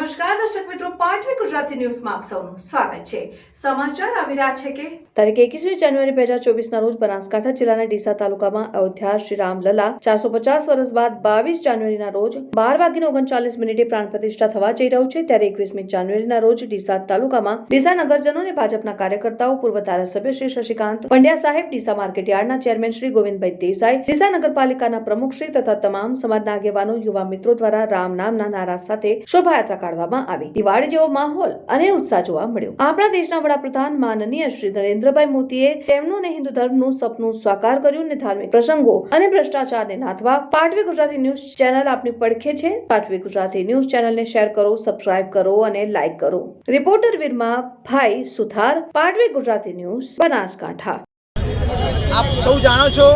નમસ્કાર દર્શક મિત્રો, પાટવી ગુજરાતી ન્યૂઝમાં આપ સૌનું સ્વાગત છે। સમાચાર આવી રહ્યા છે કે તારીખ 21 જાન્યુઆરી 2024 ના રોજ બનાસકાંઠા જિલ્લાના ડીસા તાલુકામાં અયોધ્યા શ્રી રામલલા 450 વર્ષ બાદ 22 જાન્યુઆરીના રોજ 12:39 પ્રાણ પ્રતિષ્ઠા થવા જઈ રહ્યું છે। ત્યારે 21મી જાન્યુઆરીના રોજ ડીસા તાલુકામાં ડીસા નગરજનો અને ભાજપના કાર્યકર્તાઓ, પૂર્વ ધારાસભ્ય શ્રી શશિકાંત પંડ્યા સાહેબ, ડીસા માર્કેટયાર્ડના ચેરમેન શ્રી ગોવિંદભાઈ દેસાઈ, ડીસા નગરપાલિકાના પ્રમુખ શ્રી તથા તમામ સમાજના આગેવાનો, યુવા મિત્રો દ્વારા રામ નામના નારા સાથે શોભાયાત્રા કાઢવામાં આવી। દિવાળી જેવો માહોલ અને ઉત્સાહ જોવા મળ્યો। આપણા દેશના વડાપ્રધાન માનનીય શ્રી નરેન્દ્રભાઈ મોદીએ તેમનું અને હિન્દુ ધર્મનું સપનું સાકાર કર્યું અને ધાર્મિક પ્રસંગો અને ભ્રષ્ટાચારને નાથવા પાટવી ગુજરાતી ન્યૂઝ ચેનલ આપની પડખે છે। પાટવી ગુજરાતી ન્યૂઝ ચેનલને શેર કરો, સબસ્ક્રાઇબ કરો અને લાઈક કરો। રિપોર્ટર વીરમા ભાઈ સુથાર, પાટવી ગુજરાતી ન્યૂઝ, બનાસકાંઠા। આપ સૌ જાણો છો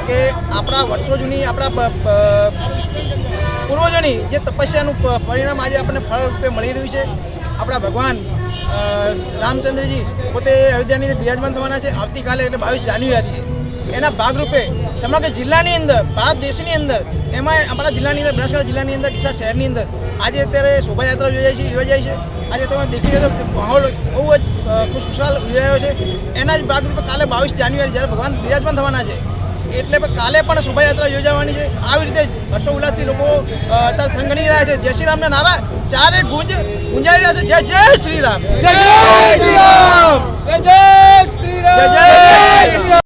કે આપણા વર્ષો જૂની આપણા પૂર્વજોની જે તપસ્યાનું પરિણામ આજે આપણને ફળ રૂપે મળી રહ્યું છે। આપણા ભગવાન રામચંદ્રજી પોતે અયોધ્યાની અંદર બિરાજમાન થવાના છે આવતીકાલે, એટલે 22 જાન્યુઆરીએ। એના ભાગરૂપે સમગ્ર જિલ્લાની અંદર, ભારત દેશની અંદર, એમાં આપણા જિલ્લાની અંદર, બનાસકાંઠા જિલ્લાની અંદર, ડીસા શહેરની અંદર આજે અત્યારે શોભાયાત્રા યોજાઈ છે। આજે તમે દેખી રહ્યો છો માહોલ બહુ જ ખુશખુશાલ યોજાયો છે। એના જ ભાગરૂપે કાલે 22 જાન્યુઆરી જ્યારે ભગવાન બિરાજમાન થવાના છે, એટલે કાલે પણ શોભાયાત્રા યોજાવાની છે। આવી રીતે જ હર્ષોલ્લાસથી લોકો અત્યારે થનગની રહ્યા છે। જય શ્રી રામના નારા ચારે ગુંજાઈ રહ્યા છે। જય જય શ્રી રામ, જય જય શ્રી રામ, જય જય શ્રી રામ, જય જય શ્રી રામ।